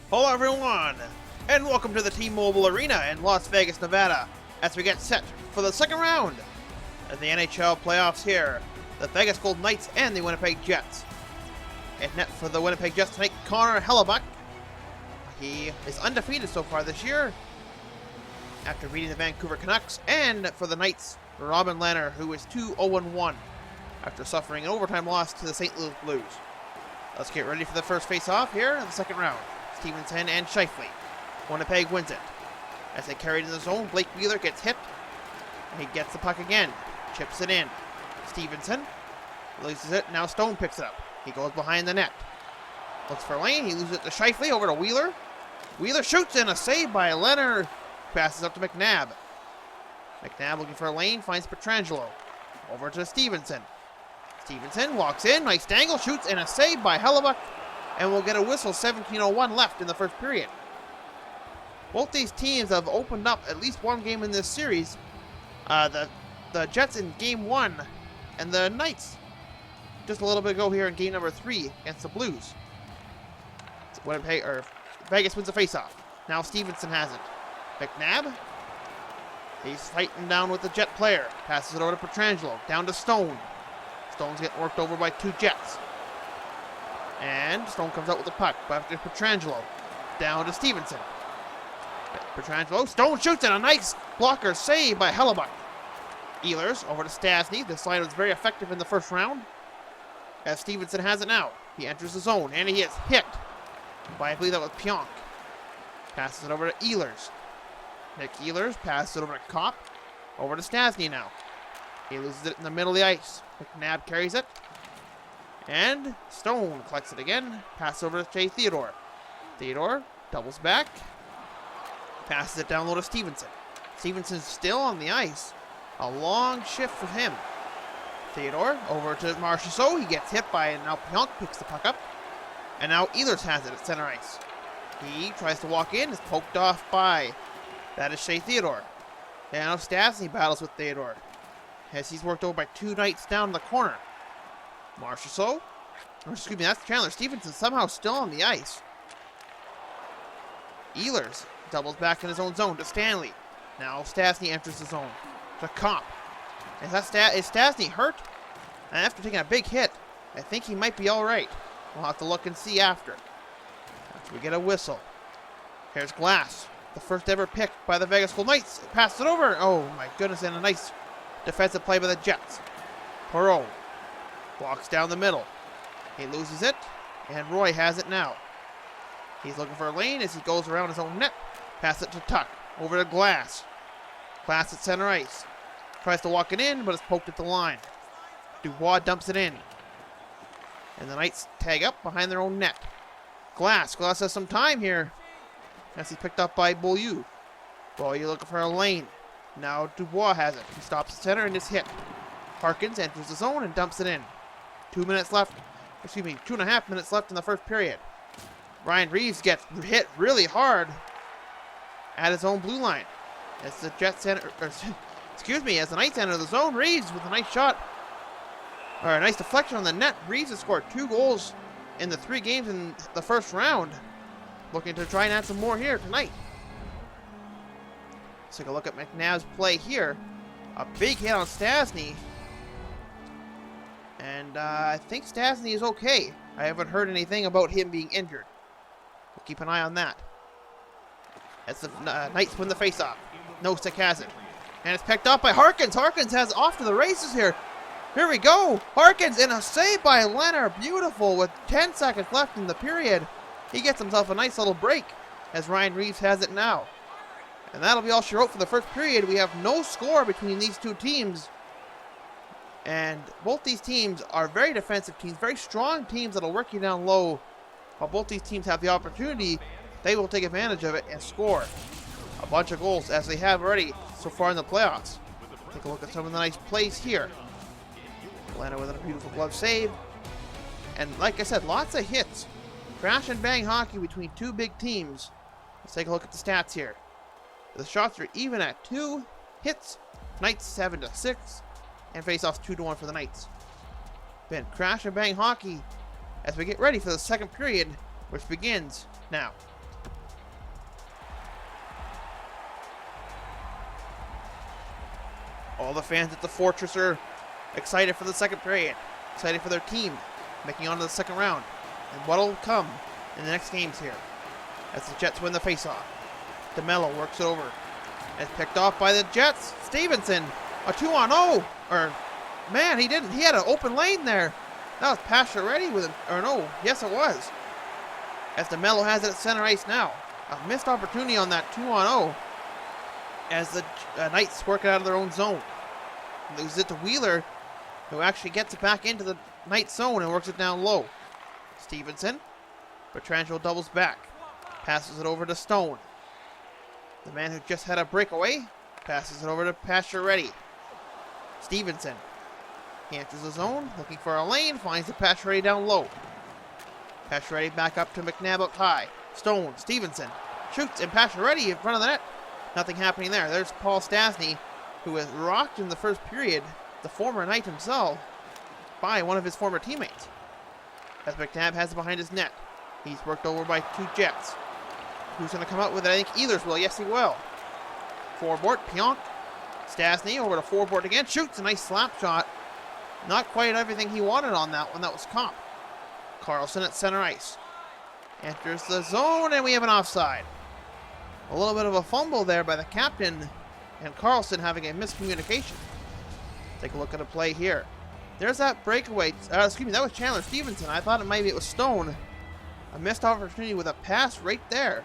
Hello everyone, and welcome to the T-Mobile Arena in Las Vegas, Nevada, as we get set for the second round of the NHL playoffs here. The Vegas Golden Knights and the Winnipeg Jets. In net for the Winnipeg Jets tonight, Connor Hellebuyck. He is undefeated so far this year after beating the Vancouver Canucks, and for the Knights, Robin Lehner, who is 2-0-1 after suffering an overtime loss to the St. Louis Blues. Let's get ready for the first face-off here in the second round. Stevenson and Scheifele. Winnipeg wins it. As they carry it in the zone, Blake Wheeler gets hit. And he gets the puck again. Chips it in. Stevenson loses it. Now Stone picks it up. He goes behind the net. Looks for a lane. He loses it to Scheifele over to Wheeler. Wheeler shoots in a save by Lehner. Passes up to McNabb. McNabb looking for a lane. Finds Pietrangelo. Over to Stevenson. Stevenson walks in. Nice dangle. Shoots in a save by Hellebuyck. And we'll get a whistle. 17:01 left in the first period. Both these teams have opened up at least one game in this series. The Jets in game 1, and the Knights just a little bit ago here in game number 3 against the Blues. Vegas wins the faceoff. Now Stevenson has it. McNabb. He's fighting down with the Jet player. Passes it over to Pietrangelo. Down to Stone. Stone's getting worked over by two Jets. And Stone comes out with the puck. Back to Pietrangelo. Down to Stevenson. Pietrangelo. Stone shoots it. A nice blocker save by Hellebuyck. Ehlers over to Stastny. This line was very effective in the first round. As Stevenson has it now. He enters the zone. And he is hit by, I believe that was Pionk. Passes it over to Ehlers. Nick Ehlers passes it over to Kopp. Over to Stastny now. He loses it in the middle of the ice. McNabb carries it. And Stone collects it again. Passes over to Jay Theodore. Theodore doubles back. Passes it down low to Stevenson. Stevenson's still on the ice. A long shift for him. Theodore over to Marchessault. He gets hit by, and now Pionk picks the puck up. And now Ehlers has it at center ice. He tries to walk in. Is poked off by. That is Shea Theodore. And now Stastny battles with Theodore, as he's worked over by two Knights down in the corner. Marchessault. Excuse me, that's Chandler. Stevenson somehow still on the ice. Ehlers doubles back in his own zone to Stanley. Now Stastny enters the zone to Kopp. Is Stastny hurt? And after taking a big hit, I think he might be alright. We'll have to look and see after we get a whistle. Here's Glass. The first ever pick by the Vegas Golden Knights. Passes it over. Oh my goodness, and a nice defensive play by the Jets. Perreault walks down the middle. He loses it, and Roy has it now. He's looking for a lane as he goes around his own net. Pass it to Tuck. Over to Glass. Glass at center ice. Tries to walk it in, but it's poked at the line. Dubois dumps it in. And the Knights tag up behind their own net. Glass has some time here, as he's picked up by Beaulieu. Beaulieu looking for a lane. Now Dubois has it. He stops at center and is hit. Harkins enters the zone and dumps it in. 2 minutes left. 2.5 minutes left in the first period. Ryan Reeves gets hit really hard at his own blue line. As the Jets enter, as the Knights enter the zone, Reeves with a nice shot, or a nice deflection on the net. Reeves has scored 2 goals in the 3 games in the first round. Looking to try and add some more here tonight. Let's take a look at McNabb's play here. A big hit on Stastny. And I think Stastny is okay. I haven't heard anything about him being injured. We'll keep an eye on that. As the Knights win the faceoff. Nosek has it. And it's picked up by Harkins. Harkins has off to the races here. Here we go. Harkins in a save by Lehner. Beautiful with 10 seconds left in the period. He gets himself a nice little break as Ryan Reeves has it now. And that'll be all she wrote for the first period. We have no score between these two teams. And both these teams are very defensive teams, very strong teams that'll work you down low. While both these teams have the opportunity, they will take advantage of it and score a bunch of goals, as they have already so far in the playoffs. Take a look at some of the nice plays here. Lehner with a beautiful glove save. And like I said, lots of hits. Crash and bang hockey between two big teams. Let's take a look at the stats here. The shots are even at 2 hits. Knights 7-6. And faceoffs 2-1 for the Knights. Been crash and bang hockey as we get ready for the second period, which begins now. All the fans at the Fortress are excited for the second period, excited for their team making on to the second round, and what'll come in the next games here as the Jets win the faceoff. DeMello works it over. It's picked off by the Jets. Stevenson, a 2-on-0. Or, man, he didn't. He had an open lane there. That was Pacioretty with him. Or no, yes it was. As DeMello has it at center ice now. A missed opportunity on that 2-on-0 as the Knights work it out of their own zone. Loses it to Wheeler, who actually gets it back into the Knights zone and works it down low. Stevenson. Pietrangelo doubles back. Passes it over to Stone. The man who just had a breakaway passes it over to Pacioretty. Stevenson. He enters the zone, looking for a lane, finds the Pacioretty down low. Pacioretty back up to McNabb up high. Stone, Stevenson, shoots, and Pacioretty in front of the net. Nothing happening there. There's Paul Stastny, who was rocked in the first period, the former Knight himself, by one of his former teammates. As McNabb has it behind his net. He's worked over by two Jets. Who's going to come out with it? I think Ehlers will. Yes, he will. Forward, Pionk. Stastny over to forward again. Shoots a nice slap shot. Not quite everything he wanted on that one. That was Comp. Carlson at center ice. Enters the zone, and we have an offside. A little bit of a fumble there by the captain, and Carlson having a miscommunication. Take a look at a play here. There's that breakaway. Excuse me, that was Chandler Stevenson. I thought maybe it was Stone. A missed opportunity with a pass right there.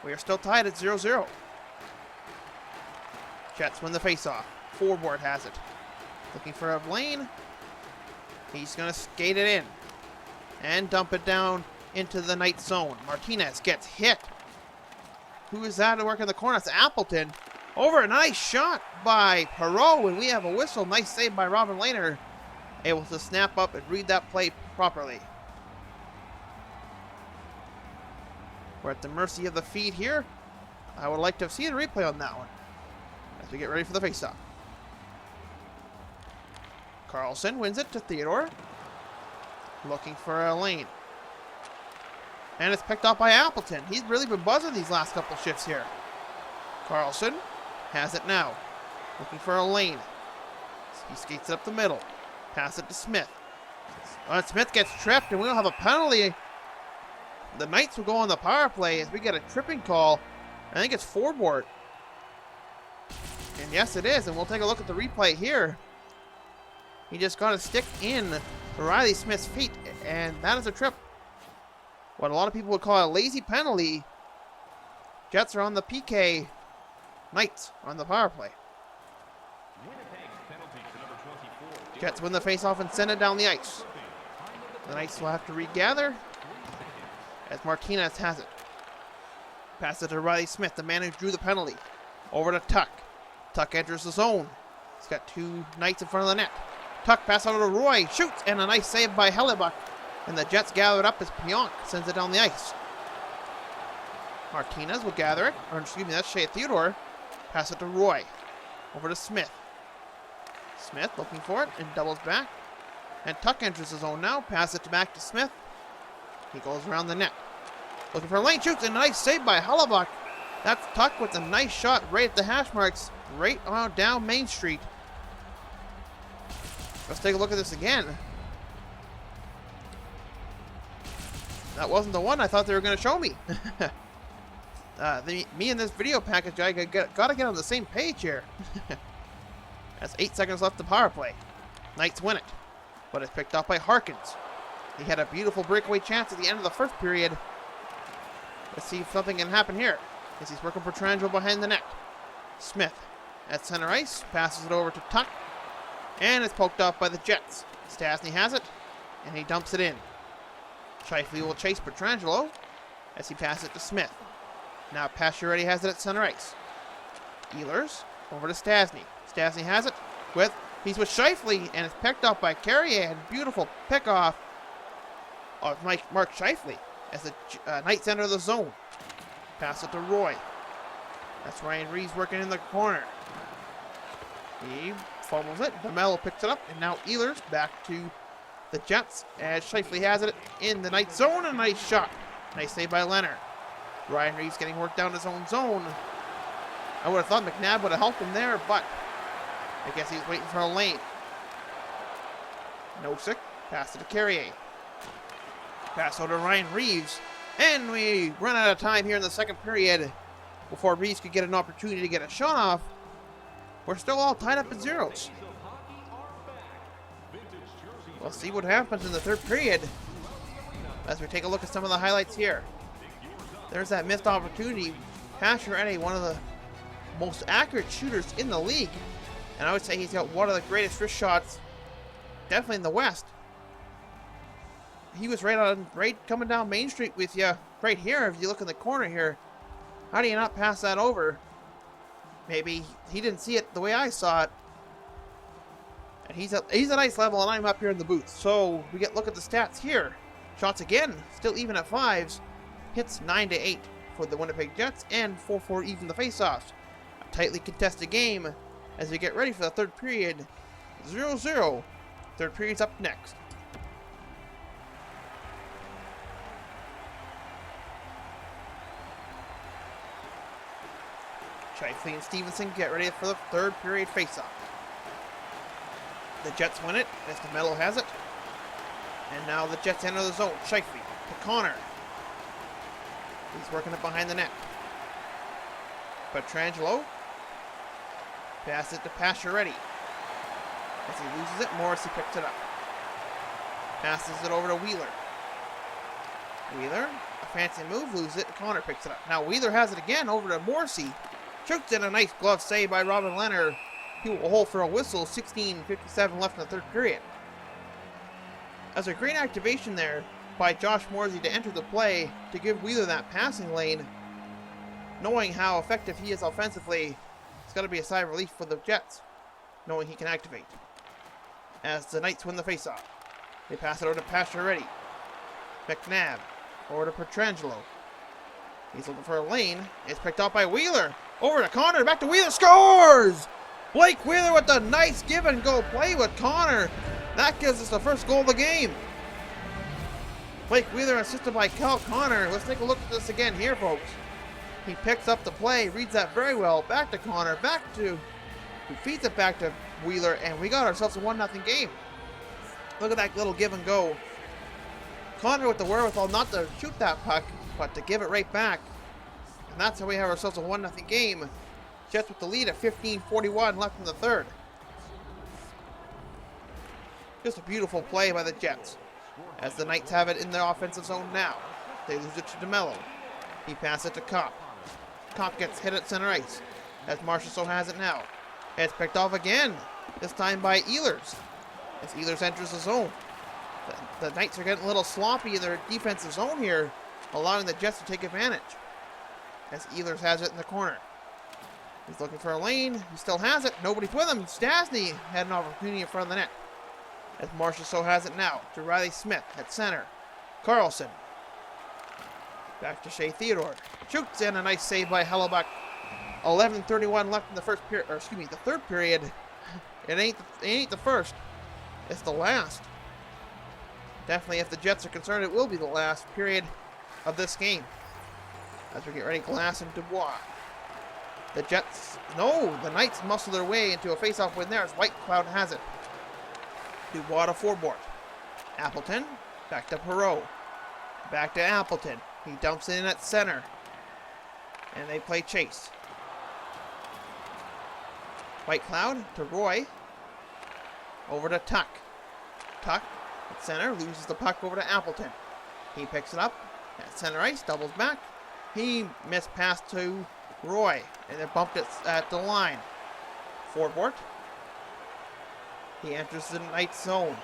We are still tied at 0-0. Jets win the faceoff. Forward has it. Looking for a lane. He's going to skate it in and dump it down into the Knights zone. Martinez gets hit. Who is that to work in the corner? It's Appleton. Over a nice shot by Perreault, and we have a whistle. Nice save by Robin Lehner. Able to snap up and read that play properly. We're at the mercy of the feed here. I would like to see a replay on that one as we get ready for the faceoff. Carlson wins it to Theodore. Looking for a lane. And it's picked up by Appleton. He's really been buzzing these last couple shifts here. Carlson has it now. Looking for a lane. He skates it up the middle. Pass it to Smith. Smith gets tripped, and we'll have a penalty. The Knights will go on the power play as we get a tripping call. I think it's forward. And yes, it is. And we'll take a look at the replay here. He just got a stick in Riley Smith's feet, and that is a trip. What a lot of people would call a lazy penalty. Jets are on the PK. Knights are on the power play. Jets win the faceoff and send it down the ice. The Knights will have to regather as Martinez has it. Pass it to Riley Smith, the man who drew the penalty. Over to Tuck. Tuck enters the zone. He's got two Knights in front of the net. Tuck pass out to Roy. Shoots, and a nice save by Hellebuck. And the Jets gather it up as Pionk sends it down the ice. Martinez will gather it. Or excuse me, that's Shea Theodore. Pass it to Roy. Over to Smith. Smith looking for it and doubles back. And Tuck enters the zone now. Pass it back to Smith. He goes around the net. Looking for a lane. Shoots, and a nice save by Hellebuck. That's Tuck with a nice shot right at the hash marks. Right on down Main Street. Let's take a look at this again. That wasn't the one I thought they were going to show me. Me and this video package guy gotta get on the same page here. That's 8 seconds left to power play. Knights win it, but it's picked up by Harkins. He had a beautiful breakaway chance at the end of the first period. Let's see if something can happen here. As he's working for Pietrangelo behind the net. Smith at center ice passes it over to Tuck, and it's poked off by the Jets. Stastny has it, and he dumps it in. Scheifele will chase Pietrangelo as he passes it to Smith. Now Pacioretty has it at center ice. Ehlers over to Stastny. Stastny has it he's with Scheifele, and it's picked up by Carrier. And beautiful pickoff of Mark Scheifele as the Knights enter the zone. Pass it to Roy. That's Ryan Reeves working in the corner. He fumbles it. DeMello picks it up, and now Ehlers back to the Jets as Scheifele has it in the Knights zone. A nice shot. Nice save by Leonard. Ryan Reeves getting worked down his own zone. I would have thought McNabb would have helped him there, but I guess he's waiting for a lane. Nosek, pass it to Carrier. Pass over to Ryan Reeves. And we run out of time here in the second period before Reeves could get an opportunity to get a shot off. We're still all tied up at zeros. We'll see what happens in the third period as we take a look at some of the highlights here. There's that missed opportunity. Pacioretty, one of the most accurate shooters in the league. And I would say he's got one of the greatest wrist shots, definitely in the West. He was right coming down Main Street with you right here. If you look in the corner here, how do you not pass that over? Maybe he didn't see it the way I saw it. And he's at ice level, and I'm up here in the booth. So we look at the stats here. Shots again, still even at 5s. Hits 9-8 for the Winnipeg Jets, and 4-4 even the faceoffs. A tightly contested game as we get ready for the third period. 0-0. Third period's up next. Shifley and Stevenson get ready for the third period faceoff. The Jets win it as DeMello has it. And now the Jets enter the zone. Shifley to Connor. He's working it behind the net. Pietrangelo. Pass it to Pacioretty. As he loses it, Morrissey picks it up. Passes it over to Wheeler. Wheeler, a fancy move, loses it. Connor picks it up. Now Wheeler has it again over to Morrissey. Shoots in a nice glove save by Robin Leonard. He will hold for a whistle. 16:57 left in the third period. As a great activation there by Josh Morrissey to enter the play to give Wheeler that passing lane. Knowing how effective he is offensively, it's got to be a sigh of relief for the Jets, knowing he can activate. As the Knights win the faceoff, they pass it over to Pacioretty. McNabb over to Pietrangelo. He's looking for a lane. It's picked up by Wheeler. Over to Connor. Back to Wheeler. Scores! Blake Wheeler with a nice give and go play with Connor. That gives us the first goal of the game. Blake Wheeler assisted by Cal Connor. Let's take a look at this again here, folks. He picks up the play, reads that very well. Back to Connor. Who feeds it back to Wheeler, and we got ourselves a 1-0 game. Look at that little give and go. Connor with the wherewithal not to shoot that puck, but to give it right back. And that's how we have ourselves a 1-0 game. Jets with the lead at 15:41 left in the third. Just a beautiful play by the Jets. As the Knights have it in the offensive zone now. They lose it to DeMello. He passes it to Kopp. Kopp gets hit at center ice. As Marchessault has it now. It's picked off again. This time by Ehlers. As Ehlers enters the zone. The Knights are getting a little sloppy in their defensive zone here, allowing the Jets to take advantage. As Ehlers has it in the corner. He's looking for a lane. He still has it. Nobody's with him. Stastny had an opportunity in front of the net. As Marchessault has it now to Riley Smith at center. Carlson. Back to Shea Theodore. Shoots in a nice save by Hellebuck. 11:31 left in the third period. It ain't the first. It's the last. Definitely, if the Jets are concerned, it will be the last period of this game. As we get ready, Glass and Dubois. The Knights muscle their way into a face-off win there as White Cloud has it. Dubois to Forbort. Appleton, back to Perreault. Back to Appleton. He dumps it in at center. And they play chase. White Cloud to Roy. Over to Tuck. Tuck at center, loses the puck over to Appleton. He picks it up at center ice, doubles back. He missed pass to Roy, and then bumped it at the line. Forbort. He enters the Knights zone.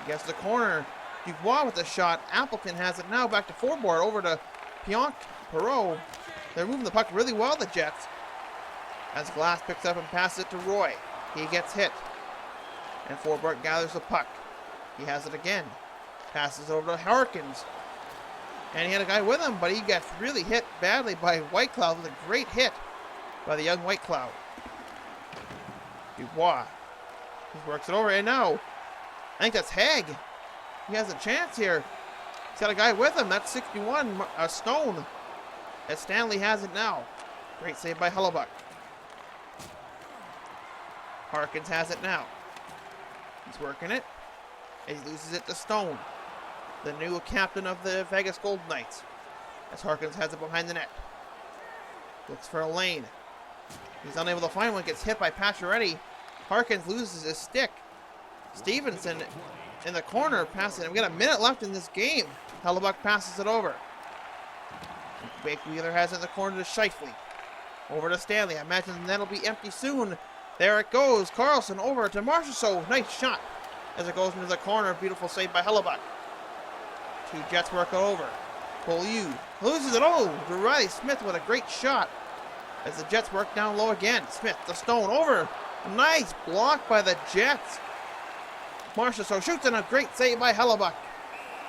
He gets the corner. Dubois with the shot. Appleton has it now back to Forbort, over to Perreault. They're moving the puck really well, the Jets. As Glass picks up and passes it to Roy. He gets hit. And Forbort gathers the puck. He has it again. Passes over to Harkins. And he had a guy with him, but he gets really hit badly by White Cloud with a great hit by the young White Cloud. Dubois. He works it over, and now, I think that's Haig. He has a chance here. He's got a guy with him. That's 61, Stone. As Stanley has it now. Great save by Hellebuck. Harkins has it now. He's working it. And he loses it to Stone, the new captain of the Vegas Golden Knights. As Harkins has it behind the net. Looks for a lane. He's unable to find one. Gets hit by Pacioretty. Harkins loses his stick. Stevenson in the corner passing it. We got a minute left in this game. Hellebuck passes it over. Blake Wheeler has it in the corner to Scheifele. Over to Stanley. I imagine the net will be empty soon. There it goes. Carlson over to Marchessault. Nice shot as it goes into the corner. Beautiful save by Hellebuck. Two Jets work it over. Beaulieu loses it. Oh, to Riley Smith with a great shot as the Jets work down low again. Smith to Stone over. Nice block by the Jets. Marchessault shoots in a great save by Hellebuck.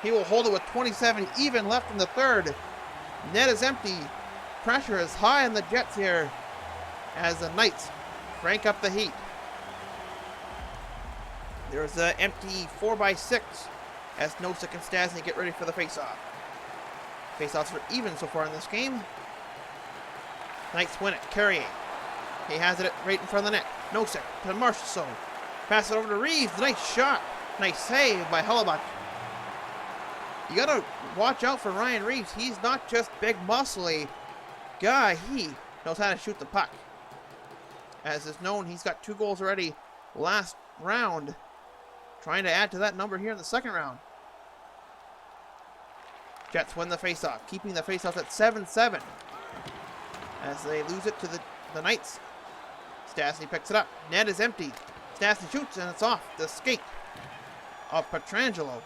He will hold it with 27 even left in the third. Net is empty. Pressure is high on the Jets here as the Knights crank up the heat. There's an empty 4x6 as Nosek and Stastny get ready for the faceoff. Faceoffs are even so far in this game. Knights win it. Carrier. He has it right in front of the net. Nosek to Marchessault. Pass it over to Reeves. Nice shot. Nice save by Hellebuck. You gotta watch out for Ryan Reeves. He's not just big muscly guy. He knows how to shoot the puck. As is known, he's got 2 goals already last round. Trying to add to that number here in the second round. Jets win the faceoff, keeping the faceoff at 7-7. As they lose it to the Knights. Stastny picks it up. Net is empty. Stastny shoots and it's off the skate of Pietrangelo.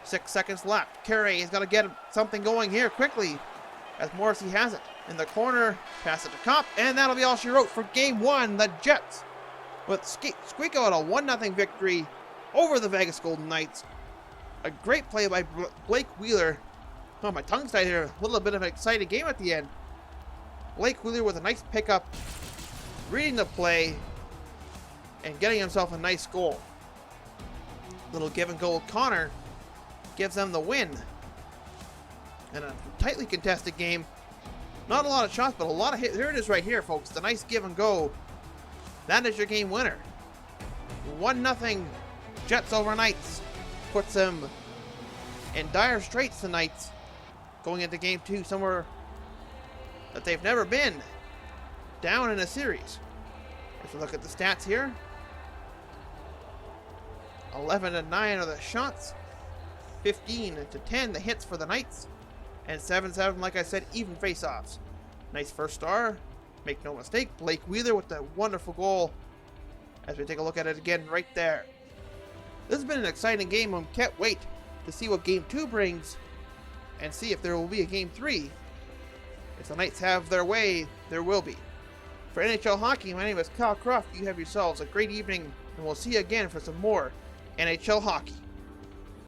6 seconds left. Carey has got to get something going here quickly as Morrissey has it in the corner. Pass it to Comp, and that'll be all she wrote for Game 1. The Jets with squeak out a 1-0 victory over the Vegas Golden Knights. A great play by Blake Wheeler. Oh, my tongue's tied here. A little bit of an exciting game at the end. Blake Wheeler with a nice pickup, reading the play, and getting himself a nice goal. Little give and go with Connor gives them the win. And a tightly contested game. Not a lot of shots, but a lot of hits. Here it is right here, folks. The nice give and go. That is your game winner. 1-0 Jets over Knights. Puts them in dire straits, the Knights. Going into Game 2 somewhere that they've never been. Down in a series. Let's look at the stats here. 11-9 are the shots. 15-10 the hits for the Knights. And 7-7, like I said, even face-offs. Nice first star. Make no mistake, Blake Wheeler with the wonderful goal. As we take a look at it again right there. This has been an exciting game. I can't wait to see what Game 2 brings. And see if there will be a Game 3. If the Knights have their way, there will be. For NHL Hockey, my name is Kyle Croft. You have yourselves a great evening. And we'll see you again for some more NHL Hockey.